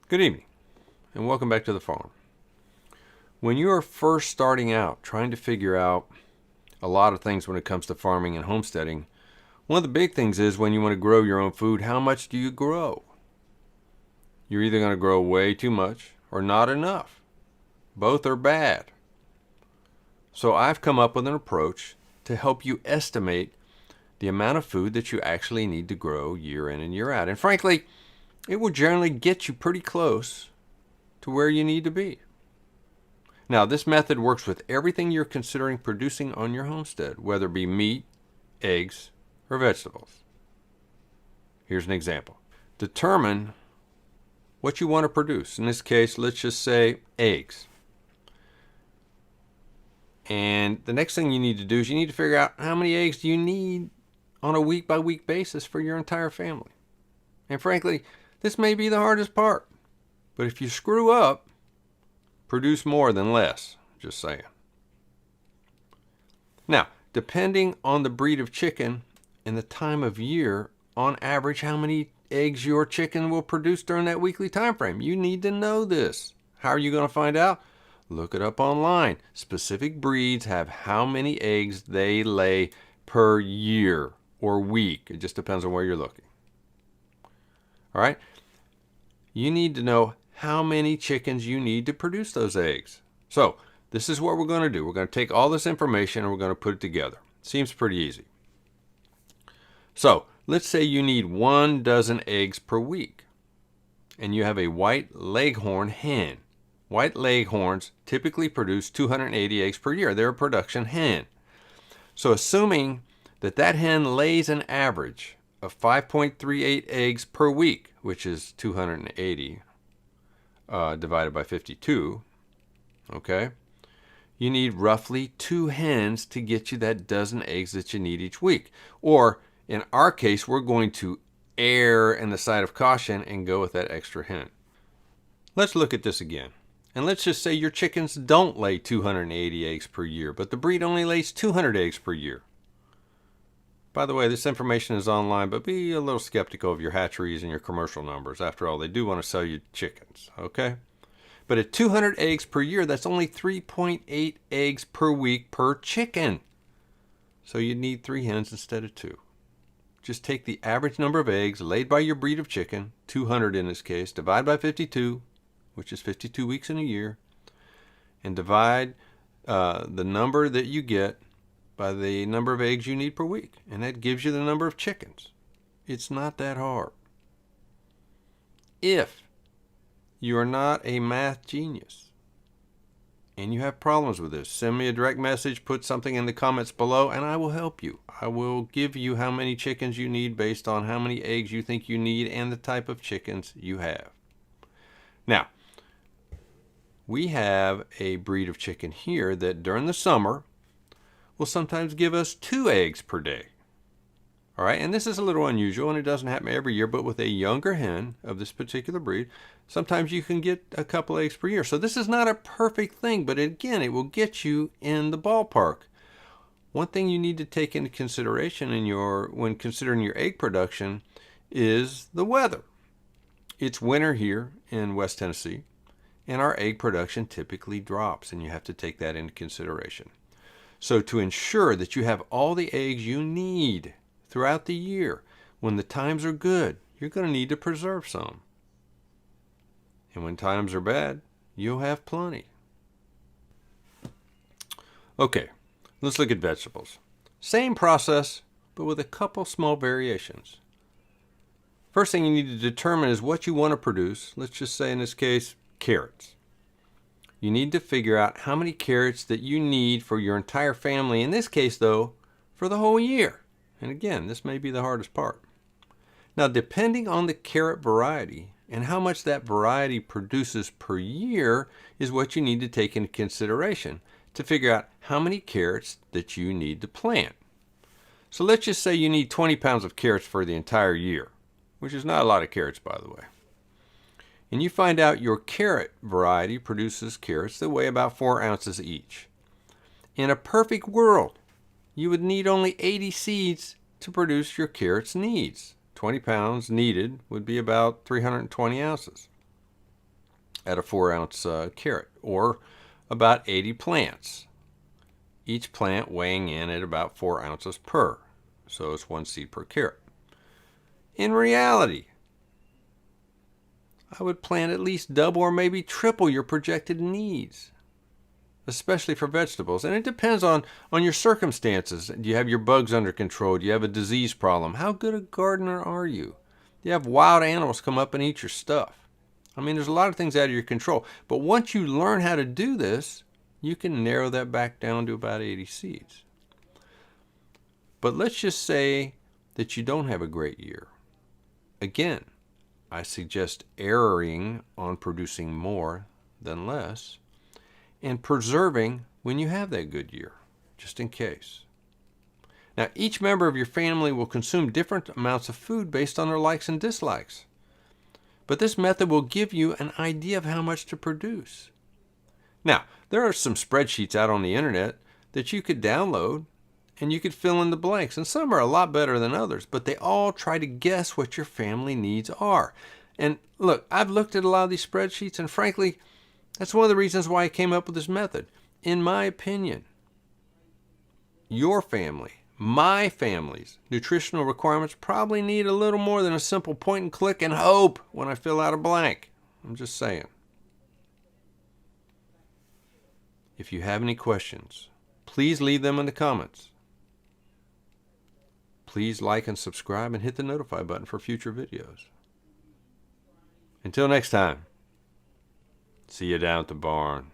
Good evening, and welcome back to the farm. When you are first starting out, trying to figure out a lot of things when it comes to farming and homesteading, one of the big things is when you want to grow your own food, how much do you grow? You're either going to grow way too much or not enough. Both are bad. So I've come up with an approach to help you estimate the amount of food that you actually need to grow year in and year out. And frankly, it will generally get you pretty close to where you need to be. Now, this method works with everything you're considering producing on your homestead, whether it be meat, eggs, or vegetables. Here's an example. Determine what you want to produce. In this case, let's just say eggs. And the next thing you need to do is you need to figure out how many eggs do you need on a week-by-week basis for your entire family. And frankly, this may be the hardest part. But if you screw up, produce more than less. Just saying. Now, depending on the breed of chicken and the time of year, on average, how many eggs your chicken will produce during that weekly time frame. You need to know this. How are you going to find out? Look it up online. Specific breeds have how many eggs they lay per year or week. It just depends on where you're looking. All right? You need to know how many chickens you need to produce those eggs. So, this is what we're going to do. We're going to take all this information and we're going to put it together. Seems pretty easy. So, let's say you need 1 dozen eggs per week. And you have a white leghorn hen. White leghorns typically produce 280 eggs per year. They're a production hen. So, assuming that that hen lays an average of 5.38 eggs per week, which is 280 divided by 52, okay? You need roughly 2 hens to get you that dozen eggs that you need each week. Or, in our case, we're going to err in the side of caution and go with that extra hen. Let's look at this again. And let's just say your chickens don't lay 280 eggs per year, but the breed only lays 200 eggs per year. By the way, this information is online, but be a little skeptical of your hatcheries and your commercial numbers. After all, they do want to sell you chickens, okay? But at 200 eggs per year, that's only 3.8 eggs per week per chicken. So you need 3 hens instead of 2. Just take the average number of eggs laid by your breed of chicken, 200 in this case, divide by 52, which is 52 weeks in a year, and divide the number that you get by the number of eggs you need per week. And that gives you the number of chickens. It's not that hard. If you are not a math genius and you have problems with this, send me a direct message, put something in the comments below, and I will help you. I will give you how many chickens you need based on how many eggs you think you need and the type of chickens you have. Now, we have a breed of chicken here that during the summer will sometimes give us 2 eggs per day. All right, and this is a little unusual, and it doesn't happen every year, but with a younger hen of this particular breed, sometimes you can get a couple eggs per year. So this is not a perfect thing, but again, it will get you in the ballpark. One thing you need to take into consideration when considering your egg production is the weather. It's winter here in West Tennessee, and our egg production typically drops, and you have to take that into consideration. So to ensure that you have all the eggs you need throughout the year, when the times are good, you're going to need to preserve some. And when times are bad, you'll have plenty. Okay, let's look at vegetables. Same process, but with a couple small variations. First thing you need to determine is what you want to produce. Let's just say in this case, carrots. You need to figure out how many carrots that you need for your entire family. In this case, though, for the whole year. And again, this may be the hardest part. Now, depending on the carrot variety and how much that variety produces per year is what you need to take into consideration to figure out how many carrots that you need to plant. So let's just say you need 20 pounds of carrots for the entire year, which is not a lot of carrots, by the way. And you find out your carrot variety produces carrots that weigh about 4 ounces each. In a perfect world, you would need only 80 seeds to produce your carrots needs. 20 pounds needed would be about 320 ounces. at a 4-ounce carrot, or about 80 plants, each plant weighing in at about 4 ounces per. So it's 1 seed per carrot. In reality, I would plant at least double or maybe triple your projected needs, especially for vegetables. And it depends on your circumstances. Do you have your bugs under control? Do you have a disease problem? How good a gardener are you? Do you have wild animals come up and eat your stuff? I mean, there's a lot of things out of your control. But once you learn how to do this, you can narrow that back down to about 80 seeds. But let's just say that you don't have a great year. Again, I suggest erring on producing more than less and preserving when you have that good year, just in case. Now, each member of your family will consume different amounts of food based on their likes and dislikes. But this method will give you an idea of how much to produce. Now, there are some spreadsheets out on the internet that you could download and you could fill in the blanks. And some are a lot better than others, but they all try to guess what your family needs are. And look, I've looked at a lot of these spreadsheets, and frankly, that's one of the reasons why I came up with this method. In my opinion, your family, my family's nutritional requirements probably need a little more than a simple point and click and hope when I fill out a blank. I'm just saying. If you have any questions, please leave them in the comments. Please like and subscribe and hit the notify button for future videos. Until next time, see you down at the barn.